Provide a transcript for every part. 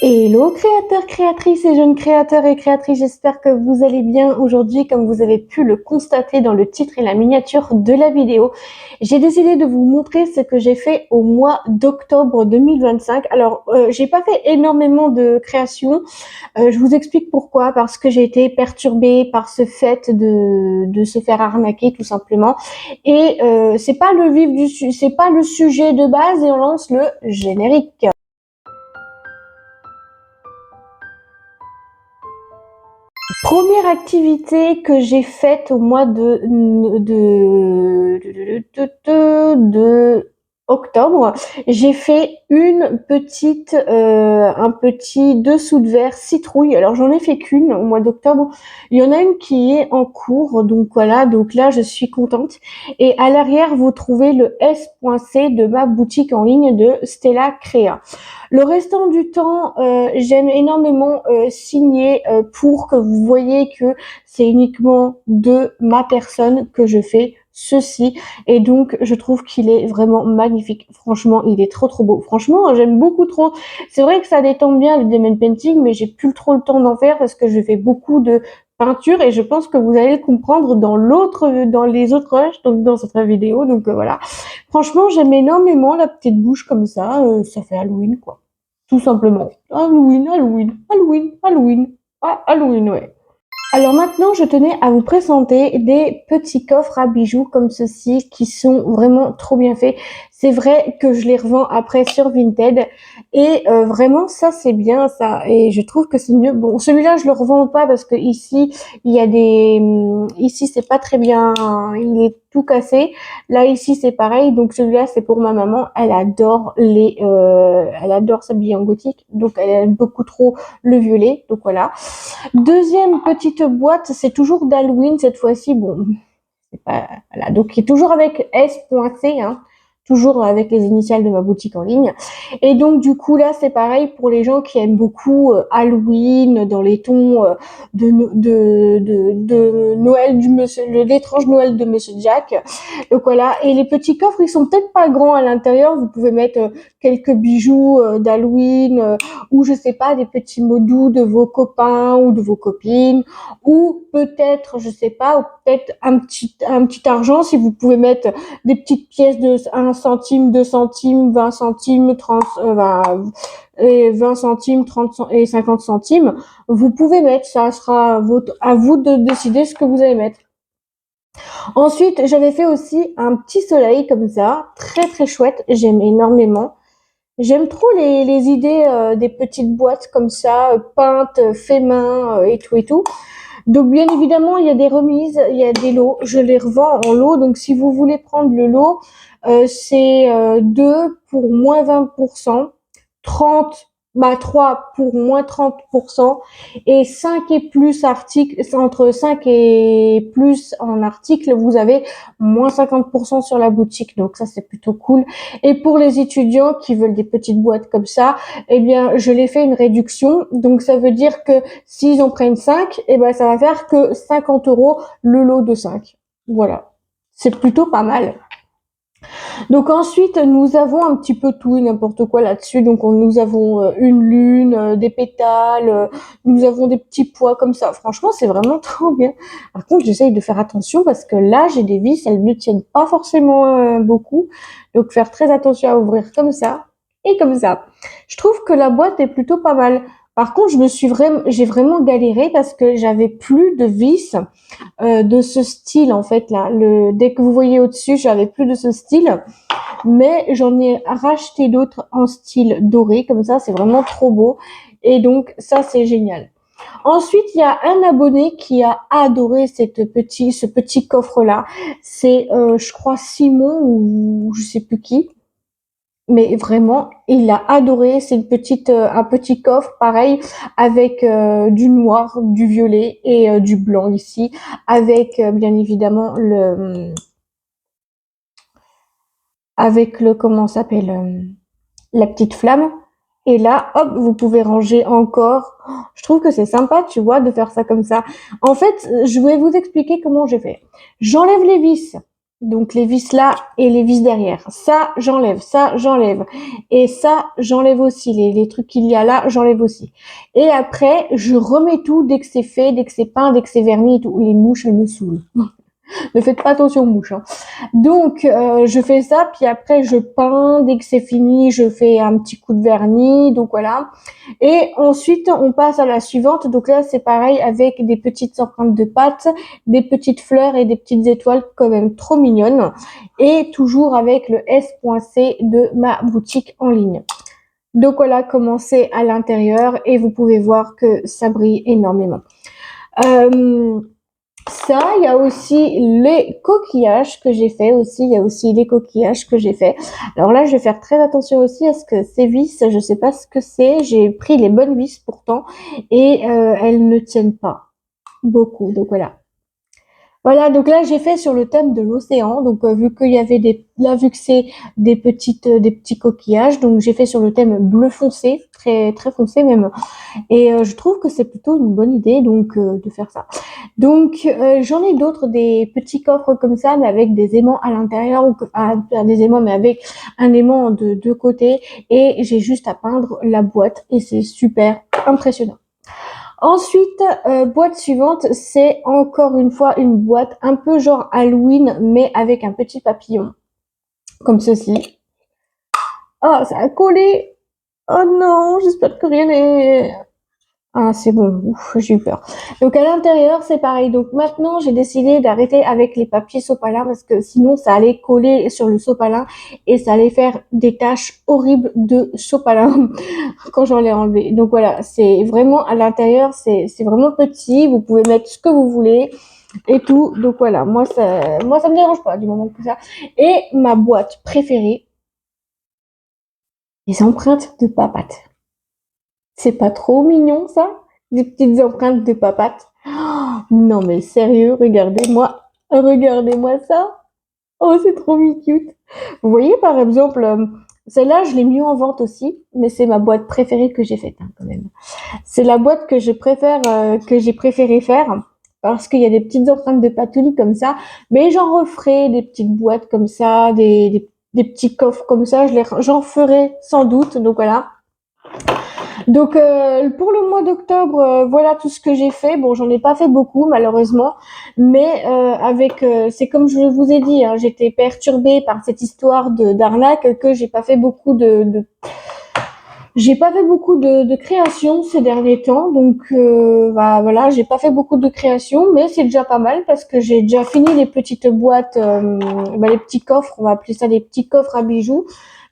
Hello créateurs, créatrices et jeunes créateurs et créatrices, j'espère que vous allez bien aujourd'hui. Comme vous avez pu le constater dans le titre et la miniature de la vidéo, j'ai décidé de vous montrer ce que j'ai fait au mois d'octobre 2025. Alors, j'ai pas fait énormément de créations, je vous explique pourquoi, parce que j'ai été perturbée par ce fait de se faire arnaquer tout simplement. Et c'est pas le vif c'est pas le sujet de base et on lance le générique. Première activité que j'ai faite au mois de octobre, j'ai fait un petit dessous de verre citrouille. Alors j'en ai fait qu'une au mois d'octobre. Il y en a une qui est en cours, donc voilà. Donc là, je suis contente. Et à l'arrière, vous trouvez le S.C de ma boutique en ligne de Stella Crea. Le restant du temps, j'aime énormément signer pour que vous voyez que c'est uniquement de ma personne que je fais ceci. Et donc, je trouve qu'il est vraiment magnifique. Franchement, il est trop trop beau. Franchement, j'aime beaucoup trop. C'est vrai que ça détend bien le diamond painting, mais j'ai plus trop le temps d'en faire parce que je fais beaucoup de peinture et je pense que vous allez le comprendre dans les autres rushs, donc dans cette vidéo. Donc voilà. Franchement, j'aime énormément la petite bouche comme ça fait Halloween quoi. Tout simplement. Halloween, Halloween, Halloween, Halloween. Ah, Halloween, ouais. Alors maintenant, je tenais à vous présenter des petits coffres à bijoux comme ceci qui sont vraiment trop bien faits. C'est vrai que je les revends après sur Vinted et vraiment ça c'est bien ça et je trouve que c'est mieux. Bon, celui-là je le revends pas parce que ici il y a ici c'est pas très bien, il est tout cassé. Là ici c'est pareil donc celui-là c'est pour ma maman. Elle adore s'habiller en gothique donc elle aime beaucoup trop le violet donc voilà. Deuxième petite boîte, c'est toujours d'Halloween cette fois-ci. Bon, c'est pas voilà, donc qui est toujours avec S.C, hein, toujours avec les initiales de ma boutique en ligne. Et donc du coup là, c'est pareil pour les gens qui aiment beaucoup Halloween dans les tons de Noël du monsieur, l'étrange Noël de Monsieur Jack. Donc voilà. Et les petits coffres, ils sont peut-être pas grands à l'intérieur. Vous pouvez mettre quelques bijoux d'Halloween ou je sais pas des petits mots doux de vos copains ou de vos copines ou peut-être je sais pas ou peut-être un petit argent si vous pouvez mettre des petites pièces de 1 centime, 2 centimes, 20 centimes, 30 20 centimes, 30 et 50 centimes, vous pouvez mettre, ça sera à vous de décider ce que vous allez mettre. Ensuite, j'avais fait aussi un petit soleil comme ça, très très chouette, j'aime énormément. J'aime trop les idées des petites boîtes comme ça, peintes, fait main et tout et tout. Donc bien évidemment, il y a des remises, il y a des lots. Je les revends en lot. Donc si vous voulez prendre le lot, c'est 2 pour moins 20%, 30, 3 pour moins 30% et 5 et plus articles, entre 5 et plus en articles, vous avez moins 50% sur la boutique. Donc ça, c'est plutôt cool. Et pour les étudiants qui veulent des petites boîtes comme ça, eh bien, je les fais une réduction. Donc ça veut dire que s'ils en prennent 5, eh ben, ça va faire que 50 € le lot de 5. Voilà. C'est plutôt pas mal. Donc ensuite, nous avons un petit peu tout et n'importe quoi là-dessus. Donc nous avons une lune, des pétales, nous avons des petits pois comme ça. Franchement, c'est vraiment trop bien. Par contre, j'essaye de faire attention parce que là, j'ai des vis, elles ne tiennent pas forcément beaucoup. Donc faire très attention à ouvrir comme ça et comme ça. Je trouve que la boîte est plutôt pas mal. Par contre, j'ai vraiment galéré parce que j'avais plus de vis de ce style en fait là. Dès que vous voyez au-dessus, j'avais plus de ce style, mais j'en ai racheté d'autres en style doré comme ça, c'est vraiment trop beau et donc ça c'est génial. Ensuite, il y a un abonné qui a adoré ce petit coffre là. C'est je crois Simon ou je sais plus qui. Mais vraiment, il a adoré. C'est un petit coffre, pareil, avec du noir, du violet et du blanc ici, avec bien évidemment comment ça s'appelle, la petite flamme. Et là, hop, vous pouvez ranger encore. Oh, je trouve que c'est sympa, tu vois, de faire ça comme ça. En fait, je vais vous expliquer comment j'ai fait. J'enlève les vis Donc les vis là et les vis derrière. Ça, j'enlève. Et ça, j'enlève aussi. Les trucs qu'il y a là, j'enlève aussi. Et après, je remets tout dès que c'est fait, dès que c'est peint, dès que c'est verni et tout. Les mouches, elles me saoulent. Ne faites pas attention aux mouches, hein. Donc, je fais ça, puis après, je peins. Dès que c'est fini, je fais un petit coup de vernis. Donc, voilà. Et ensuite, on passe à la suivante. Donc là, c'est pareil avec des petites empreintes de pâte, des petites fleurs et des petites étoiles quand même trop mignonnes. Et toujours avec le S.C de ma boutique en ligne. Donc voilà comment c'est à l'intérieur et vous pouvez voir que ça brille énormément. Ça, il y a aussi les coquillages que j'ai fait aussi. Il y a aussi les coquillages que j'ai fait. Alors là, je vais faire très attention aussi à ce que ces vis, je sais pas ce que c'est. J'ai pris les bonnes vis pourtant et elles ne tiennent pas beaucoup. Donc voilà. Voilà, donc là j'ai fait sur le thème de l'océan. Donc vu qu'il y avait vu que c'est des petits coquillages, donc j'ai fait sur le thème bleu foncé, très très foncé même. Et je trouve que c'est plutôt une bonne idée donc de faire ça. Donc j'en ai d'autres, des petits coffres comme ça, mais avec des aimants à l'intérieur ou des aimants mais avec un aimant de deux côtés. Et j'ai juste à peindre la boîte et c'est super impressionnant. Ensuite, boîte suivante, c'est encore une fois une boîte un peu genre Halloween, mais avec un petit papillon, comme ceci. Ah, ça a collé. Oh non, j'espère que rien n'est... Ah, c'est bon. Ouf, j'ai eu peur. Donc, à l'intérieur, c'est pareil. Donc, maintenant, j'ai décidé d'arrêter avec les papiers sopalin parce que sinon, ça allait coller sur le sopalin et ça allait faire des taches horribles de sopalin quand j'en ai enlevé. Donc, voilà. C'est vraiment à l'intérieur, c'est vraiment petit. Vous pouvez mettre ce que vous voulez et tout. Donc, voilà. Moi, ça me dérange pas du moment que ça. Et ma boîte préférée, les empreintes de papates. C'est pas trop mignon, ça? Des petites empreintes de papates. Oh, non, mais sérieux, regardez-moi. Regardez-moi ça. Oh, c'est trop cute. Vous voyez, par exemple, celle-là, je l'ai mis en vente aussi, mais c'est ma boîte préférée que j'ai faite, hein, quand même. C'est la boîte que je préfère, que j'ai préféré faire, parce qu'il y a des petites empreintes de patouille comme ça, mais j'en referai des petites boîtes comme ça, des petits coffres comme ça, j'en ferai sans doute, donc voilà. Donc pour le mois d'octobre, voilà tout ce que j'ai fait. Bon, j'en ai pas fait beaucoup malheureusement, mais c'est comme je vous ai dit, hein, j'étais perturbée par cette histoire de d'arnaque que j'ai pas fait beaucoup de créations ces derniers temps. Donc voilà, j'ai pas fait beaucoup de créations, mais c'est déjà pas mal parce que j'ai déjà fini les petites boîtes, les petits coffres, on va appeler ça des petits coffres à bijoux.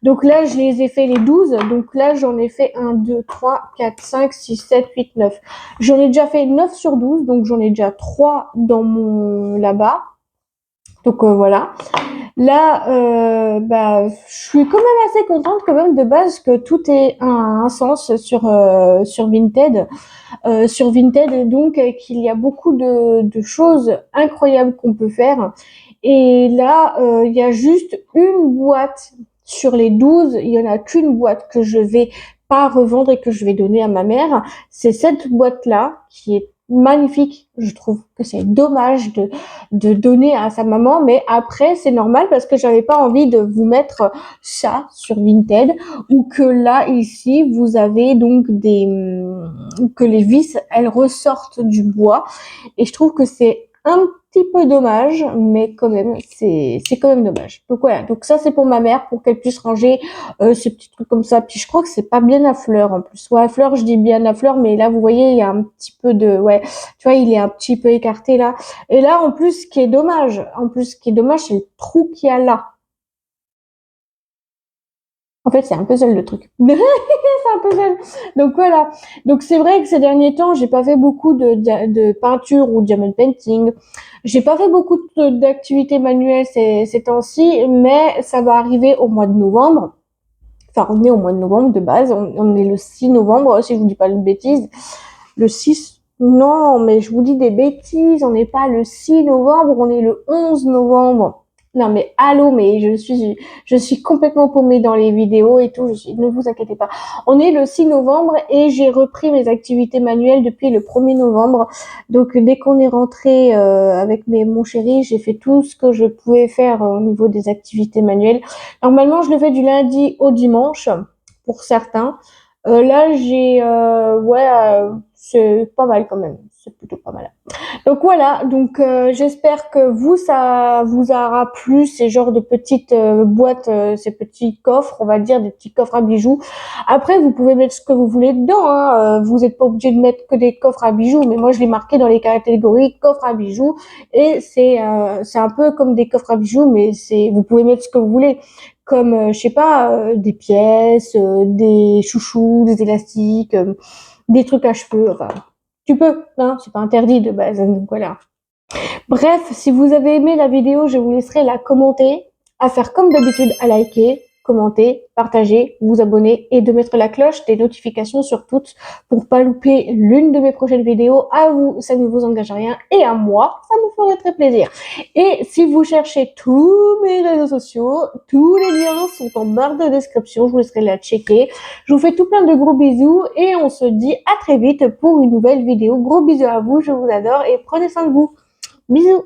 Donc là, je les ai fait les 12. Donc là, j'en ai fait 1, 2, 3, 4, 5, 6, 7, 8, 9. J'en ai déjà fait 9 sur 12. Donc j'en ai déjà 3 dans mon là-bas. Donc voilà. Là, je suis quand même assez contente quand même de base que tout ait un sens sur Vinted. Sur Vinted, et donc qu'il y a beaucoup de choses incroyables qu'on peut faire. Et là, il y a juste une boîte sur les 12, il y en a qu'une boîte que je vais pas revendre et que je vais donner à ma mère. C'est cette boîte-là qui est magnifique. Je trouve que c'est dommage de donner à sa maman, mais après c'est normal parce que j'avais pas envie de vous mettre ça sur Vinted ou que là ici vous avez donc que les vis elles ressortent du bois et je trouve que c'est un petit peu dommage, mais quand même, c'est quand même dommage. Donc voilà, donc ça c'est pour ma mère, pour qu'elle puisse ranger ces petits trucs comme ça. Puis je crois que c'est pas bien à fleurs en plus. Ouais, à fleurs, je dis bien à fleurs, mais là vous voyez, il y a un petit peu tu vois, il est un petit peu écarté là. Et là en plus, ce qui est dommage, c'est le trou qu'il y a là. En fait, c'est un puzzle le truc. C'est un puzzle. Donc voilà. Donc c'est vrai que ces derniers temps, j'ai pas fait beaucoup de peinture ou diamond painting. J'ai pas fait beaucoup d'activités manuelles ces temps-ci, mais ça va arriver au mois de novembre. Enfin, on est au mois de novembre de base. On est le 6 novembre, si je vous dis pas de bêtises. Le 6. Non, mais je vous dis des bêtises. On n'est pas le 6 novembre, on est le 11 novembre. Non mais allô, mais je suis complètement paumée dans les vidéos et tout. Ne vous inquiétez pas. On est le 6 novembre et j'ai repris mes activités manuelles depuis le 1er novembre. Donc dès qu'on est rentré avec mon chéri, j'ai fait tout ce que je pouvais faire au niveau des activités manuelles. Normalement, je le fais du lundi au dimanche pour certains. Là, c'est pas mal quand même. C'est plutôt pas mal. Donc voilà, donc j'espère que ça vous aura plu ces genres de petites boîtes, ces petits coffres, on va dire des petits coffres à bijoux. Après, vous pouvez mettre ce que vous voulez dedans, hein. Vous n'êtes pas obligé de mettre que des coffres à bijoux, mais moi je l'ai marqué dans les catégories coffres à bijoux et c'est un peu comme des coffres à bijoux, mais vous pouvez mettre ce que vous voulez. Comme je sais pas, des pièces, des chouchous, des élastiques, des trucs à cheveux, enfin tu peux, hein, c'est pas interdit de base, donc voilà. Bref, si vous avez aimé la vidéo, je vous laisserai la commenter, à faire comme d'habitude, à liker, commenter, partager, vous abonner et de mettre la cloche des notifications sur toutes pour pas louper l'une de mes prochaines vidéos. À vous, ça ne vous engage à rien et à moi, ça me ferait très plaisir. Et si vous cherchez tous mes réseaux sociaux, tous les liens sont en barre de description, je vous laisserai la checker. Je vous fais tout plein de gros bisous et on se dit à très vite pour une nouvelle vidéo. Gros bisous à vous, je vous adore et prenez soin de vous. Bisous.